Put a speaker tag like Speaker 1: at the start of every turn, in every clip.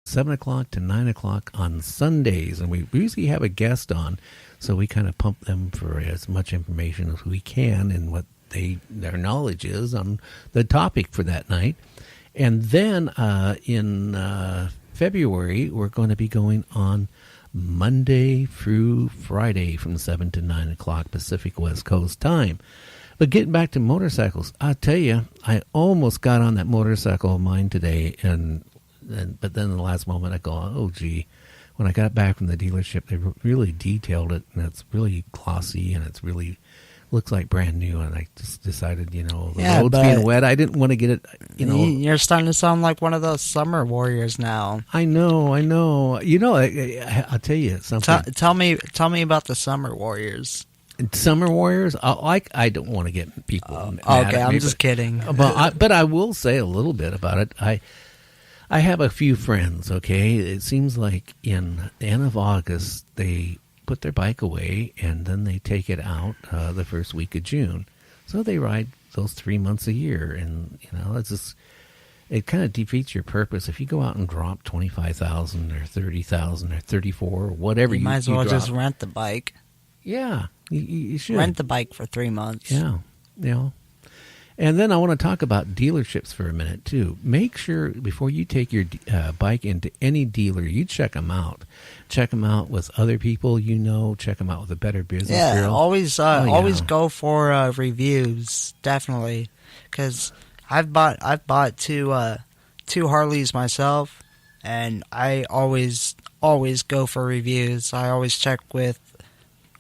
Speaker 1: 7 o'clock to 9 o'clock on Sundays. And we usually have a guest on, so we kind of pump them for as much information as we can and what their knowledge is on the topic for that night. And then in February, we're going to be going on Monday through Friday from 7 to 9 o'clock Pacific West Coast time. But getting back to motorcycles, I'll tell you, I almost got on that motorcycle of mine today, but then in the last moment I go, oh, gee. When I got back from the dealership, they really detailed it, and it's really glossy, and it's really looks like brand new. And I just decided, the road's being wet, I didn't want to get it,
Speaker 2: You're starting to sound like one of those summer warriors now.
Speaker 1: I know. I'll tell you something.
Speaker 2: Tell me about the summer warriors.
Speaker 1: Summer warriors? I don't want to get people mad
Speaker 2: okay,
Speaker 1: at me,
Speaker 2: I'm just kidding.
Speaker 1: But I will say a little bit about it. I have a few friends, okay? It seems like in the end of August, they put their bike away, and then they take it out the first week of June. So they ride those 3 months a year, and, it's just, it kind of defeats your purpose. If you go out and drop $25,000 or $30,000 or $34,000 or whatever
Speaker 2: you might as well
Speaker 1: drop,
Speaker 2: just rent the bike.
Speaker 1: Yeah, you should.
Speaker 2: Rent the bike for 3 months.
Speaker 1: Yeah. And then I want to talk about dealerships for a minute, too. Make sure before you take your bike into any dealer, you check them out. Check them out with other people check them out with a Better Business Bureau.
Speaker 2: Always go for reviews, definitely. Because I've bought two Harleys myself, and I always go for reviews. I always check with,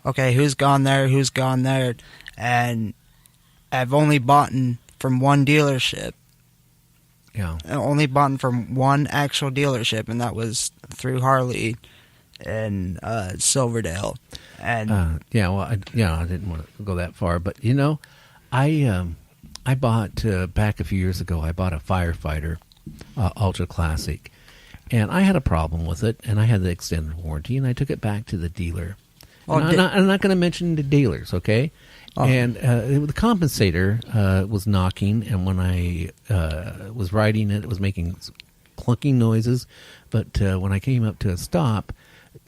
Speaker 2: okay, who's gone there, and I've only bought from one dealership.
Speaker 1: Yeah.
Speaker 2: I only bought from one actual dealership, and that was through Harley in Silverdale. And
Speaker 1: I didn't want to go that far, but I bought back a few years ago. I bought a Firefighter Ultra Classic, and I had a problem with it, and I had the extended warranty, and I took it back to the dealer. I'm not going to mention the dealers, okay? Oh. And the compensator was knocking, and when I was riding it, it was making clunking noises. But when I came up to a stop,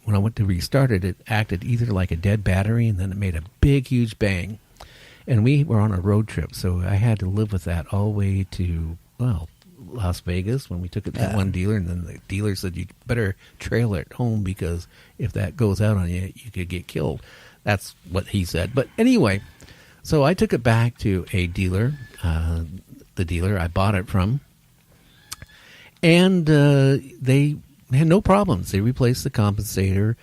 Speaker 1: when I went to restart it, it acted either like a dead battery, and then it made a big, huge bang. And we were on a road trip, so I had to live with that all the way to, Las Vegas when we took it to that one dealer, and then the dealer said, you better trailer it home because if that goes out on you, you could get killed. That's what he said. But anyway, so I took it back to a dealer, the dealer I bought it from, and they had no problems. They replaced the compensator.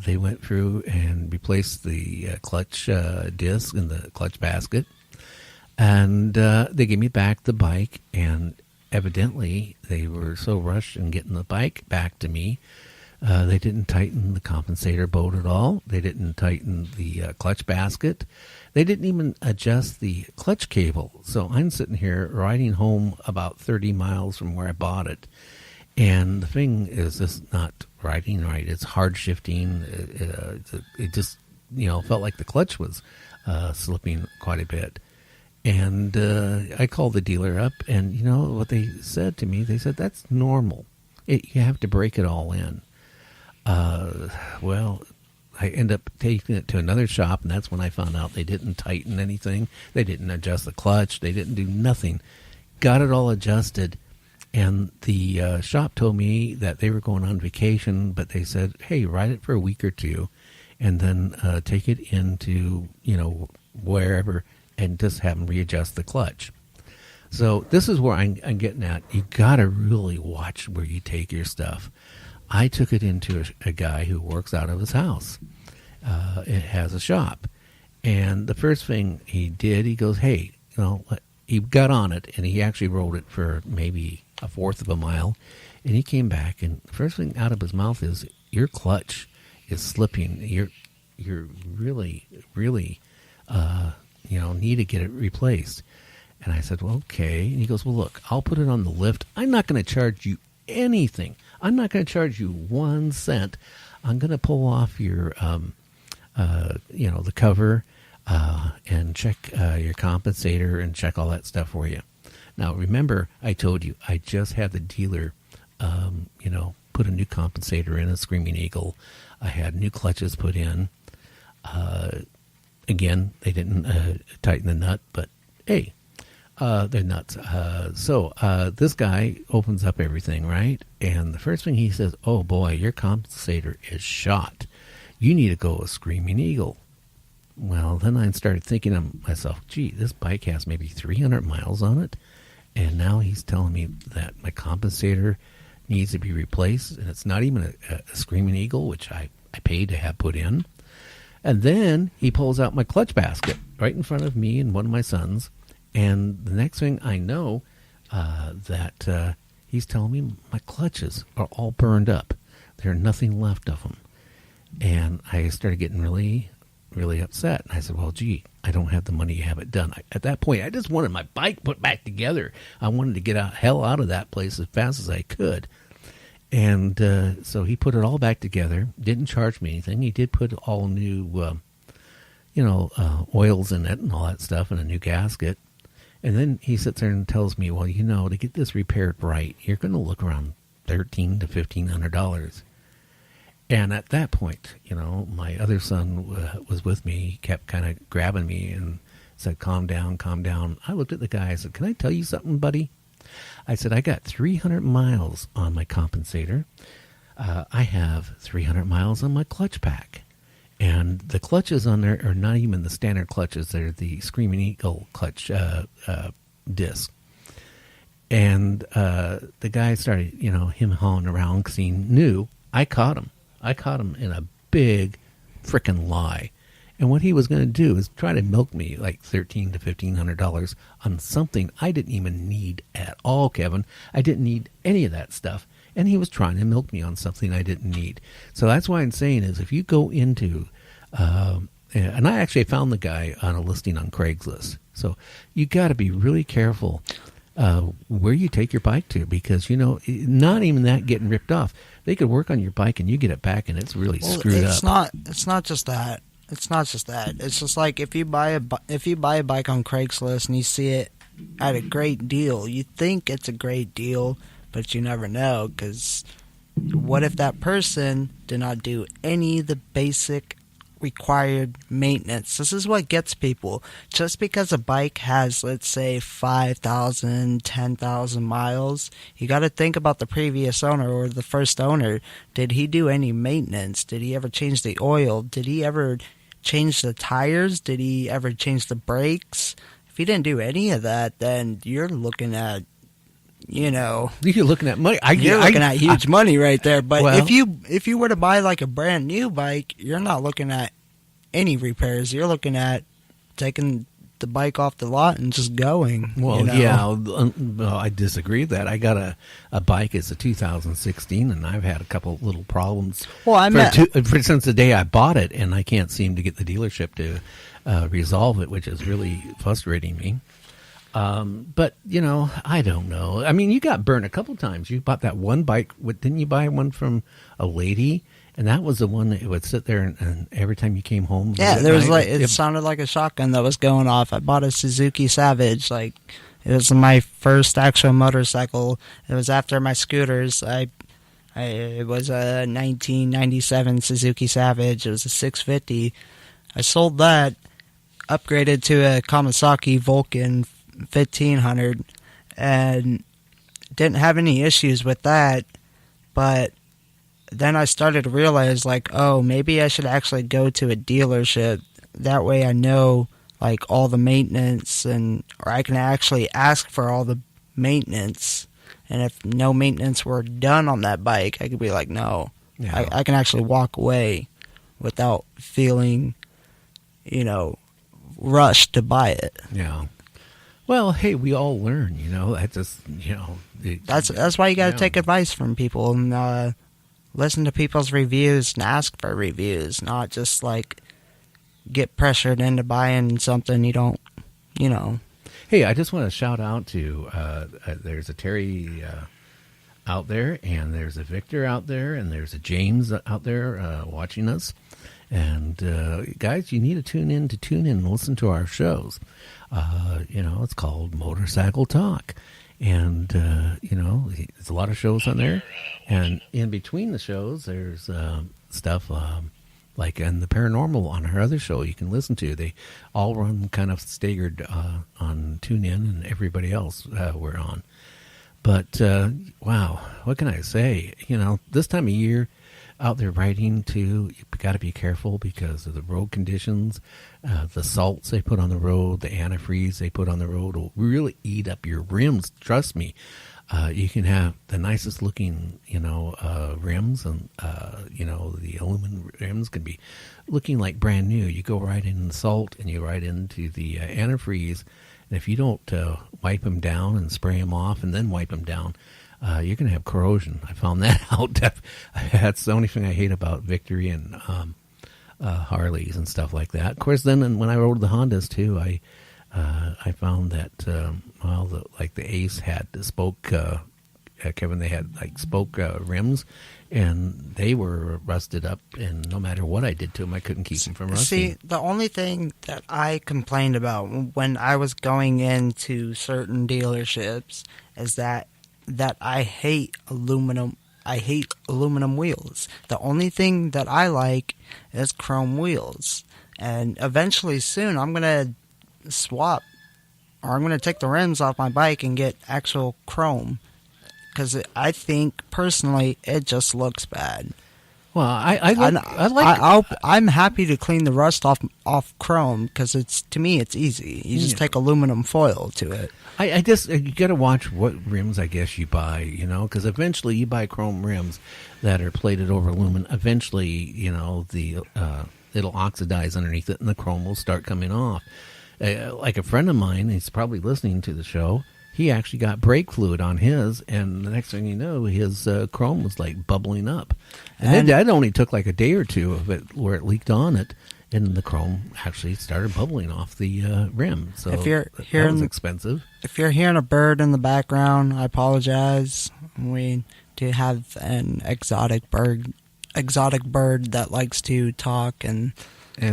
Speaker 1: They went through and replaced the clutch disc and the clutch basket, and they gave me back the bike, and evidently they were so rushed in getting the bike back to me, they didn't tighten the compensator bolt at all. They didn't tighten the clutch basket. They didn't even adjust the clutch cable. So I'm sitting here riding home about 30 miles from where I bought it, and the thing is just not riding right. It's hard shifting. It just, felt like the clutch was slipping quite a bit. And I called the dealer up, and you know what they said to me? They said, that's normal. You have to break it all in. Well, I end up taking it to another shop, and that's when I found out they didn't tighten anything. They didn't adjust the clutch. They didn't do nothing. Got it all adjusted, and the shop told me that they were going on vacation, but they said, hey, ride it for a week or two, and then take it into, wherever, and just have them readjust the clutch. So this is where I'm getting at. You got to really watch where you take your stuff. I took it into a guy who works out of his house. It has a shop. And the first thing he did, he goes, hey, he got on it, and he actually rode it for maybe a fourth of a mile. And he came back, and the first thing out of his mouth is, your clutch is slipping. You're really, really, need to get it replaced. And I said, well, okay. And he goes, well, look, I'll put it on the lift. I'm not going to charge you anything. I'm not going to charge you 1 cent. I'm going to pull off your, the cover and check your compensator and check all that stuff for you. Now, remember, I told you I just had the dealer, put a new compensator in, a Screaming Eagle. I had new clutches put in. Again, they didn't tighten the nut, but hey, they're nuts. So this guy opens up everything, right? And the first thing he says, "Oh boy, your compensator is shot. You need to go with Screaming Eagle." Well, then I started thinking to myself, gee, this bike has maybe 300 miles on it. And now he's telling me that my compensator needs to be replaced. And it's not even a Screaming Eagle, which I paid to have put in. And then he pulls out my clutch basket right in front of me and one of my sons. And the next thing I know, that he's telling me my clutches are all burned up. There's nothing left of them. And I started getting really upset. And I said, well, gee, I don't have the money to have it done. At that point, I just wanted my bike put back together. I wanted to get hell out of that place as fast as I could. And so he put it all back together, didn't charge me anything. He did put all new, oils in it and all that stuff and a new gasket. And then he sits there and tells me, well, to get this repaired right, you're going to look around $1,300 to $1,500. And at that point, my other son was with me. He kept kind of grabbing me and said, calm down, calm down. I looked at the guy. I said, can I tell you something, buddy? I said, I got 300 miles on my compensator. I have 300 miles on my clutch pack. And the clutches on there are not even the standard clutches. They're the Screaming Eagle clutch disc. And the guy started, him hauling around because he knew I caught him. I caught him in a big frickin' lie. And what he was going to do is try to milk me like $1,300 to $1,500 on something I didn't even need at all, Kevin. I didn't need any of that stuff. And he was trying to milk me on something I didn't need. So that's why I'm saying is if you go into, and I actually found the guy on a listing on Craigslist. So you got to be really careful where you take your bike to, because, not even that getting ripped off. They could work on your bike and you get it back and it's really screwed up.
Speaker 2: It's not just that. It's not just that. It's just like if you buy a bike on Craigslist and you see it at a great deal, you think it's a great deal, but you never know, because what if that person did not do any of the basic required maintenance? This is what gets people. Just because a bike has, let's say, 5,000, 10,000 miles, you got to think about the previous owner or the first owner. Did he do any maintenance? Did he ever change the oil? Did he ever change the tires? Did he ever change the brakes? If he didn't do any of that, then you're looking at, you're
Speaker 1: looking at money.
Speaker 2: You're looking at huge money right there. But if you were to buy like a brand new bike, you're not looking at any repairs. You're looking at taking the bike off the lot and just going.
Speaker 1: Well, yeah, I disagree with that. I got a bike. It's a 2016, and I've had a couple little problems.
Speaker 2: Well,
Speaker 1: since the day I bought it, and I can't seem to get the dealership to resolve it, which is really frustrating me. But, I don't know. I mean, you got burned a couple times. You bought that one bike. Didn't you buy one from a lady? And that was the one that would sit there and every time you came home.
Speaker 2: Yeah, there was it sounded like a shotgun that was going off. I bought a Suzuki Savage. It was my first actual motorcycle. It was after my scooters. It was a 1997 Suzuki Savage. It was a 650. I sold that, upgraded to a Kawasaki Vulcan 1500, and didn't have any issues with that. But then I started to realize, maybe I should actually go to a dealership. That way I know, all the maintenance, or I can actually ask for all the maintenance. And if no maintenance were done on that bike, I could be like, no. Yeah. I can actually walk away without feeling, rushed to buy it.
Speaker 1: Yeah. Well, hey, we all learn, That just,
Speaker 2: That's why you got to take advice from people and listen to people's reviews and ask for reviews, not just get pressured into buying something you don't,
Speaker 1: Hey, I just want to shout out to there's a Terry out there, and there's a Victor out there, and there's a James out there watching us. And guys, you need to tune in and listen to our shows. It's called Motorcycle Talk. And, there's a lot of shows on there. And in between the shows, there's stuff like in the paranormal on her other show you can listen to. They all run kind of staggered on TuneIn, and everybody else we're on. But, wow, what can I say? This time of year, out there riding too, you've got to be careful because of the road conditions. The salts they put on the road, the antifreeze they put on the road will really eat up your rims. Trust me. You can have the nicest looking, rims, and the aluminum rims can be looking like brand new. You go right in the salt and you ride into the antifreeze, and if you don't wipe them down and spray them off and then wipe them down, you're going to have corrosion. I found that out. That's the only thing I hate about Victory and Harleys and stuff like that. Of course, then when I rode the Hondas too, I found that the Ace had the spoke. Kevin, they had like spoke rims, and they were rusted up. And no matter what I did to them, I couldn't keep them from rusting.
Speaker 2: See, the only thing that I complained about when I was going into certain dealerships is that I hate aluminum. I hate aluminum wheels. The only thing that I like is chrome wheels. And eventually soon I'm going to swap, or I'm going to take the rims off my bike and get actual chrome. Because I think, personally, it just looks bad.
Speaker 1: Well,
Speaker 2: I'm happy to clean the rust off chrome because to me it's easy. You just take aluminum foil to it.
Speaker 1: I just you got to watch what rims I guess you buy, because eventually you buy chrome rims that are plated over aluminum. Eventually, the it'll oxidize underneath it and the chrome will start coming off. Like a friend of mine, he's probably listening to the show. He actually got brake fluid on his, and the next thing you know, his chrome was like bubbling up. And that only took like a day or two of it where it leaked on it, and the chrome actually started bubbling off the rim. So
Speaker 2: if you're
Speaker 1: that was expensive.
Speaker 2: If you're hearing a bird in the background, I apologize. We do have an exotic bird that likes to talk and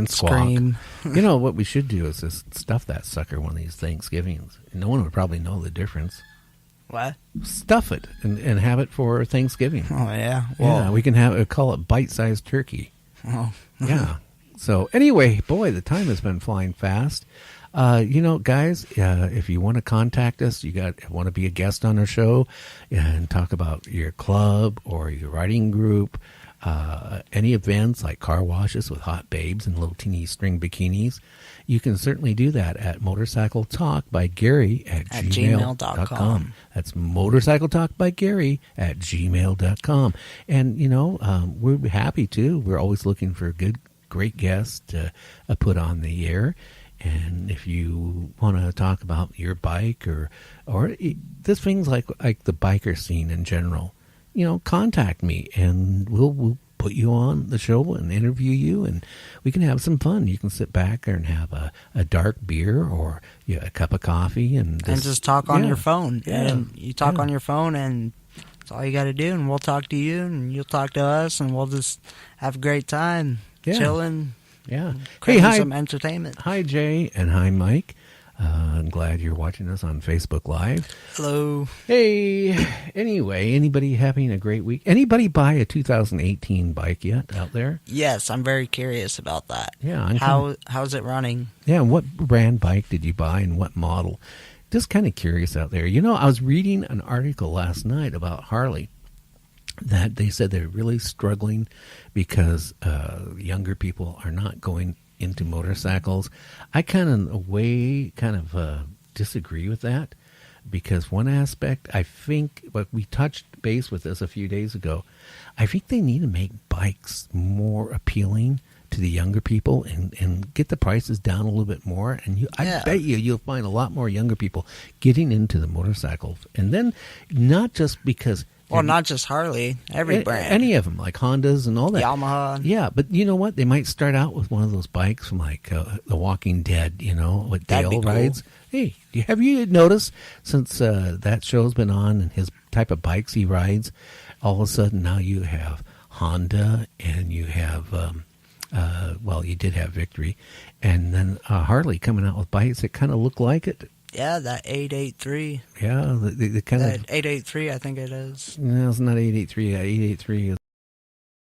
Speaker 1: squawk.
Speaker 2: Scream.
Speaker 1: What we should do is just stuff that sucker one of these Thanksgivings. No one would probably know the difference.
Speaker 2: What?
Speaker 1: Stuff it and have it for Thanksgiving.
Speaker 2: Oh, yeah.
Speaker 1: Well, we can call it bite-sized turkey.
Speaker 2: Oh.
Speaker 1: Yeah. So anyway, boy, the time has been flying fast. Guys, if you want to contact us, want to be a guest on our show and talk about your club or your riding group, any events like car washes with hot babes and little teeny string bikinis, you can certainly do that at Motorcycle Talk by Gary at gmail.com. That's Motorcycle Talk by Gary at gmail.com. And, we're happy to. We're always looking for great guests to put on the air. And if you want to talk about your bike or this things like the biker scene in general, contact me and we'll put you on the show and interview you, and we can have some fun. You can sit back and have a dark beer or a cup of coffee and
Speaker 2: just talk on your phone. Yeah. And you talk on your phone, and that's all you got to do. And we'll talk to you, and you'll talk to us, and we'll just have a great time, chilling.
Speaker 1: Yeah.
Speaker 2: Creating some entertainment.
Speaker 1: Hi, Jay, and hi, Mike. I'm glad you're watching us on Facebook Live.
Speaker 2: Hello.
Speaker 1: Hey, anyway, anybody having a great week? Anybody buy a 2018 bike yet out there?
Speaker 2: Yes, I'm very curious about that.
Speaker 1: Yeah.
Speaker 2: How's it running?
Speaker 1: Yeah, what brand bike did you buy and what model? Just kind of curious out there. I was reading an article last night about Harley that they said they're really struggling because younger people are not going into motorcycles. I kind of disagree with that, because one aspect, I think, but we touched base with this a few days ago, I think they need to make bikes more appealing to the younger people and get the prices down a little bit more. And I bet you'll find a lot more younger people getting into the motorcycles. And then not just because...
Speaker 2: Well, not just Harley, every brand.
Speaker 1: Any of them, like Hondas and all that.
Speaker 2: Yamaha.
Speaker 1: Yeah, but you know what? They might start out with one of those bikes from like The Walking Dead, what Dale rides. Hey, have you noticed since that show's been on and his type of bikes he rides, all of a sudden now you have Honda and you have, you did have Victory, and then Harley coming out with bikes that kind of look like it.
Speaker 2: Yeah, that 883.
Speaker 1: Yeah, the kind
Speaker 2: That 883, I think it is.
Speaker 1: of. No, it's not 883. 883 is